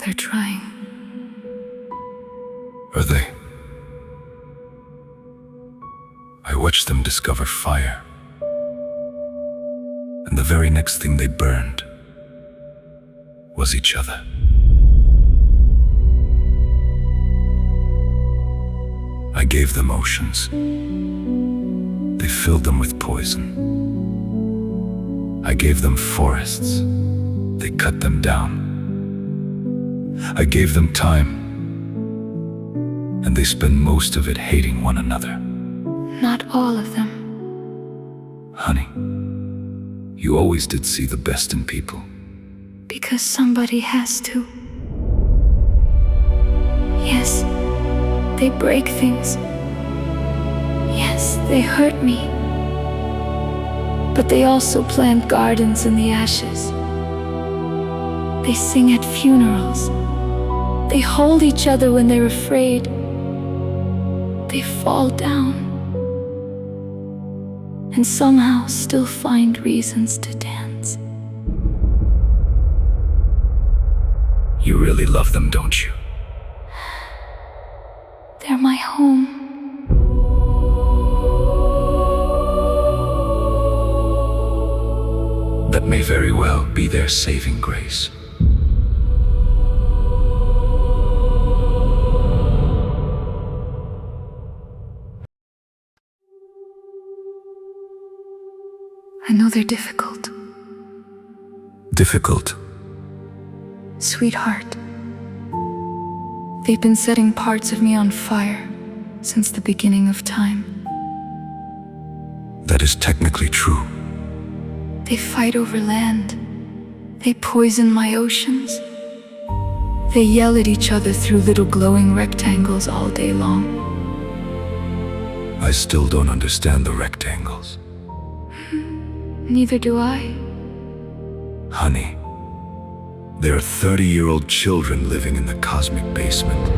They're trying. Are they? I watched them discover fire, and the very next thing they burned was each other. I gave them oceans. They filled them with poison. I gave them forests. They cut them down. I gave them time, and they spend most of it hating one another. Not all of them. Honey, you always did see the best in people. Because somebody has to. Yes, they break things. Yes, they hurt me. But they also plant gardens in the ashes. They sing at funerals. They hold each other when they're afraid. They fall down. And somehow still find reasons to dance. You really love them, don't you? They're my home. That may very well be their saving grace. I know they're difficult. Difficult? Sweetheart, they've been setting parts of me on fire since the beginning of time. That is technically true. They fight over land. They poison my oceans. They yell at each other through little glowing rectangles all day long. I still don't understand the rectangles. Neither do I. Honey, there are 30-year-old children living in the cosmic basement.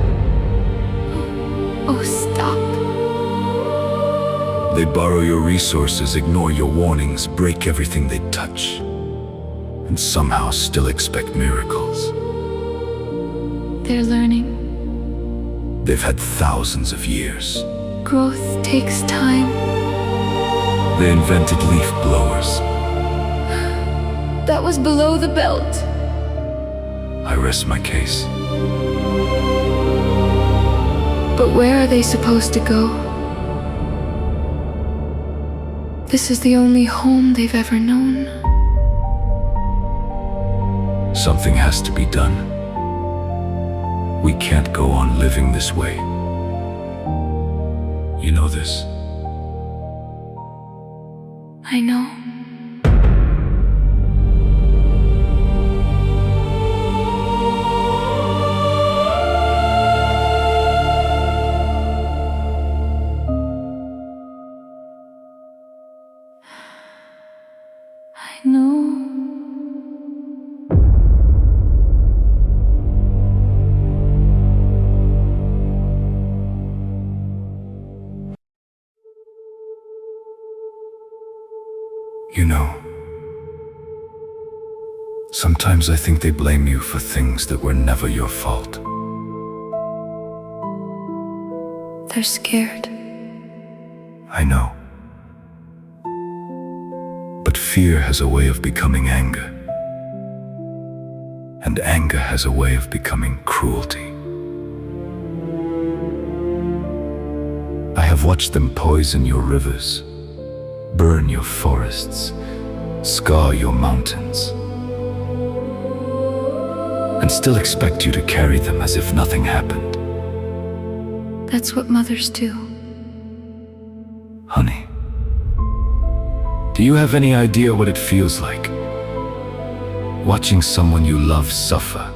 Oh, stop. They borrow your resources, ignore your warnings, break everything they touch, and somehow still expect miracles. They're learning. They've had thousands of years. Growth takes time. They invented leaf blowers. That was below the belt. I rest my case. But where are they supposed to go? This is the only home they've ever known. Something has to be done. We can't go on living this way. You know this. I know. I know. You know, sometimes I think they blame you for things that were never your fault. They're scared. I know. But fear has a way of becoming anger. And anger has a way of becoming cruelty. I have watched them poison your rivers, burn your forests, scar your mountains, and still expect you to carry them as if nothing happened. That's what mothers do. Honey, do you have any idea what it feels like? Watching someone you love suffer,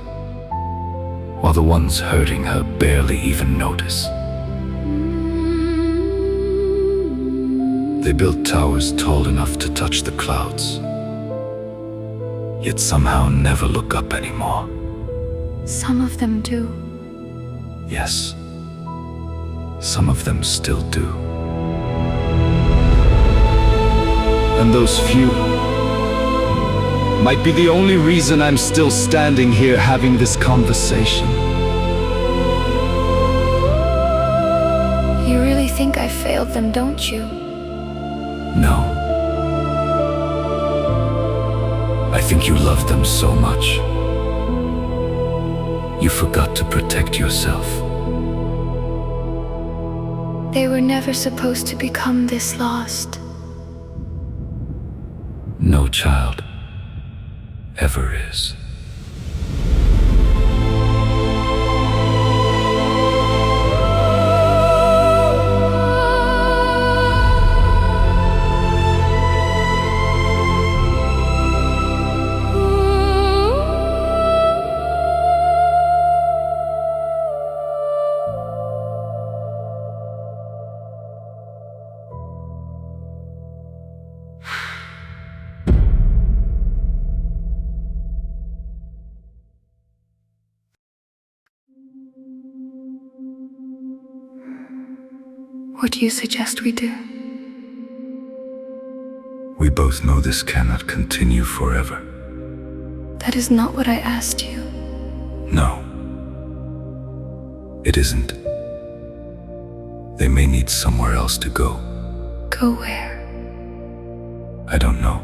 while the ones hurting her barely even notice. They built towers tall enough to touch the clouds, yet somehow never look up anymore. Some of them do. Yes, some of them still do. And those few, might be the only reason I'm still standing here having this conversation. You really think I failed them, don't you? No. I think you loved them so much. You forgot to protect yourself. They were never supposed to become this lost. No child ever is. What do you suggest we do? We both know this cannot continue forever. That is not what I asked you. No. It isn't. They may need somewhere else to go. Go where? I don't know.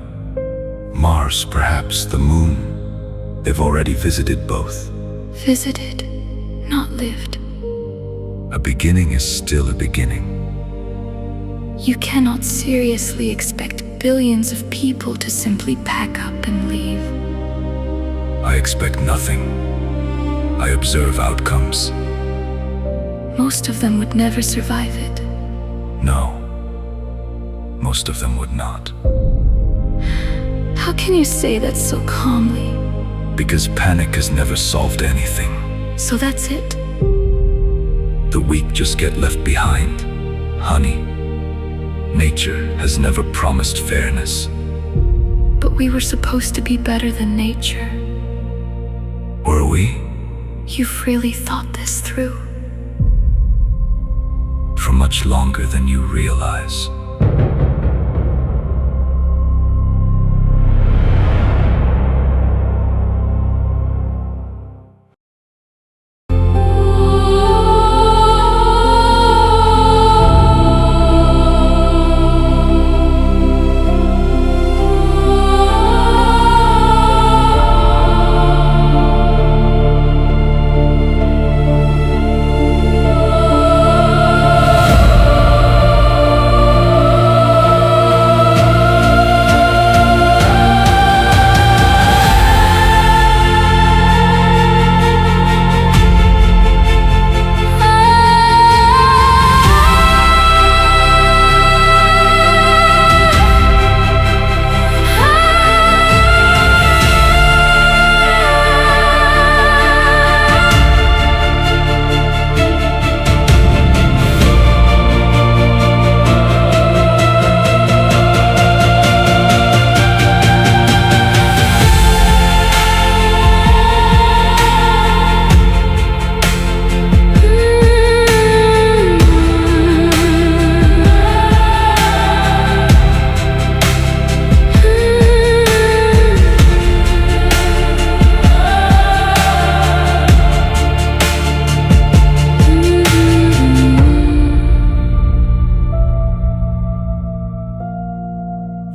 Mars, perhaps, the moon. They've already visited both. Visited, not lived. A beginning is still a beginning. You cannot seriously expect billions of people to simply pack up and leave. I expect nothing. I observe outcomes. Most of them would never survive it. No. Most of them would not. How can you say that so calmly? Because panic has never solved anything. So that's it? The weak just get left behind, honey. Nature has never promised fairness. But we were supposed to be better than nature. Were we? You've really thought this through. For much longer than you realize.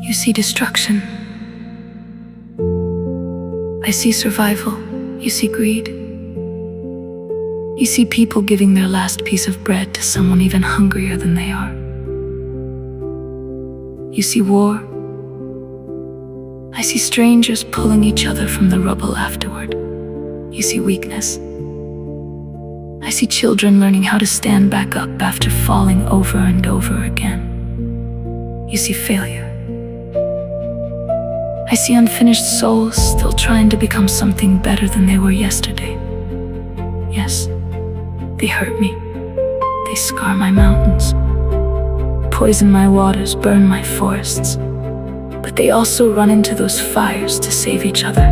You see destruction. I see survival. You see greed. You see people giving their last piece of bread to someone even hungrier than they are. You see war. I see strangers pulling each other from the rubble afterward. You see weakness. I see children learning how to stand back up after falling over and over again. You see failure. I see unfinished souls still trying to become something better than they were yesterday. Yes, they hurt me. They scar my mountains, poison my waters, burn my forests. But they also run into those fires to save each other.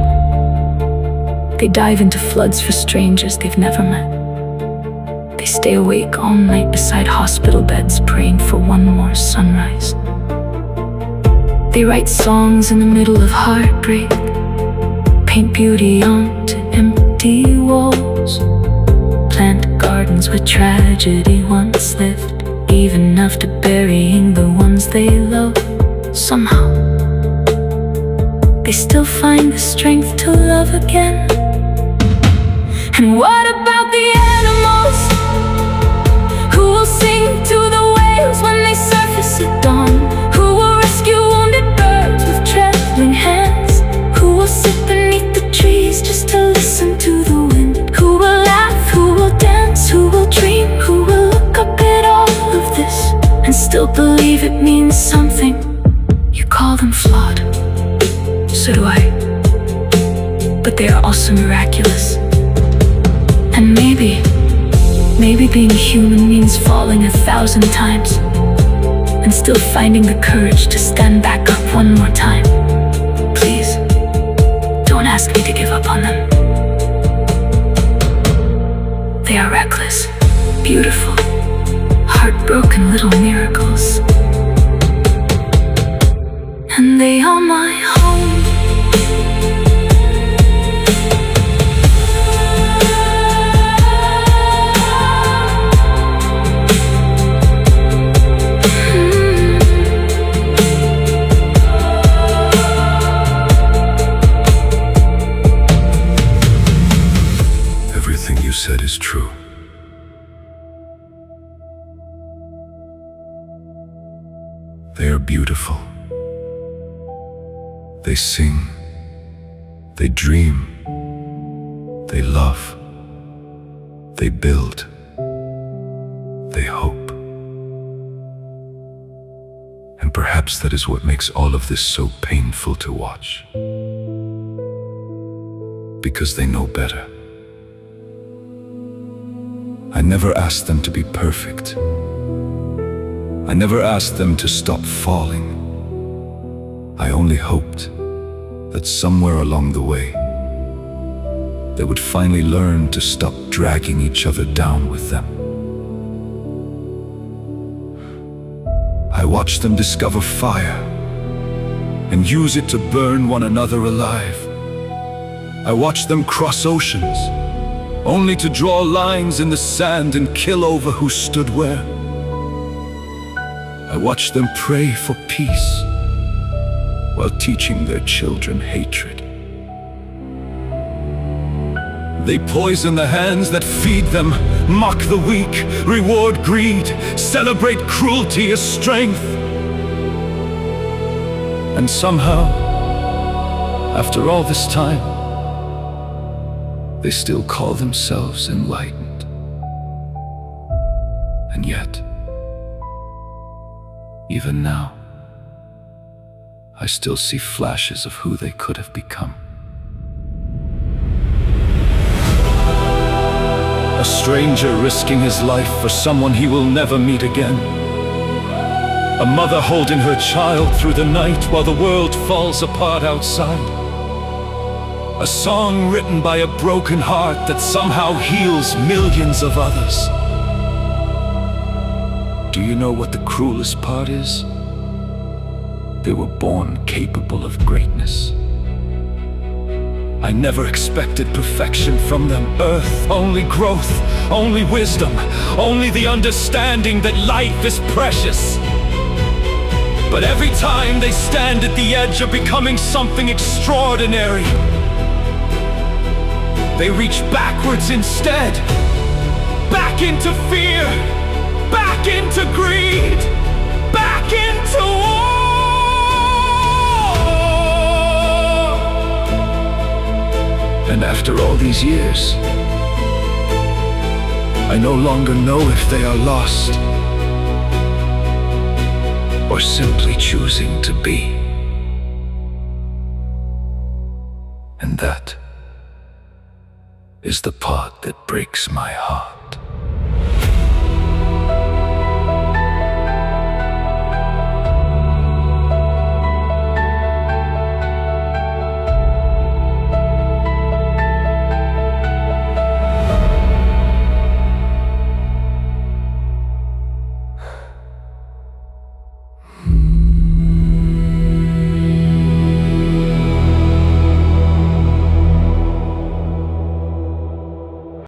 They dive into floods for strangers they've never met. They stay awake all night beside hospital beds praying for one more sunrise. They write songs in the middle of heartbreak, Paint beauty onto empty walls. Plant gardens where tragedy once lived, even after burying the ones they love. Somehow they still find the strength to love again. And what about the animals who will sing to the waves when they surface at dawn? Who will rescue wounded birds with trembling hands? Who will sit beneath the trees just to listen to the wind? Who will laugh, who will dance, who will dream? Who will look up at all of this and still believe it means something? You call them flawed, so do I, but they are also miraculous. And maybe being human means falling 1,000 times and still finding the courage to stand back up one more time. Please, don't ask me to give up on them. They are reckless, beautiful, heartbroken little miracles. And they are my home. Everything you said is true. They are beautiful. They sing. They dream. They love. They build. They hope. And perhaps that is what makes all of this so painful to watch. Because they know better. I never asked them to be perfect. I never asked them to stop falling. I only hoped that somewhere along the way, they would finally learn to stop dragging each other down with them. I watched them discover fire and use it to burn one another alive. I watched them cross oceans, only to draw lines in the sand and kill over who stood where. I watched them pray for peace while teaching their children hatred. They poison the hands that feed them, mock the weak, reward greed, celebrate cruelty as strength. And somehow, after all this time, they still call themselves enlightened. And yet, even now, I still see flashes of who they could have become. A stranger risking his life for someone he will never meet again. A mother holding her child through the night while the world falls apart outside. A song written by a broken heart that somehow heals millions of others. Do you know what the cruelest part is? They were born capable of greatness. I never expected perfection from them. Earth, only growth, only wisdom, only the understanding that life is precious. But every time they stand at the edge of becoming something extraordinary, they reach backwards instead. Back into fear, back into greed, back into war. And after all these years, I no longer know if they are lost or simply choosing to be. And that is the part that breaks my heart.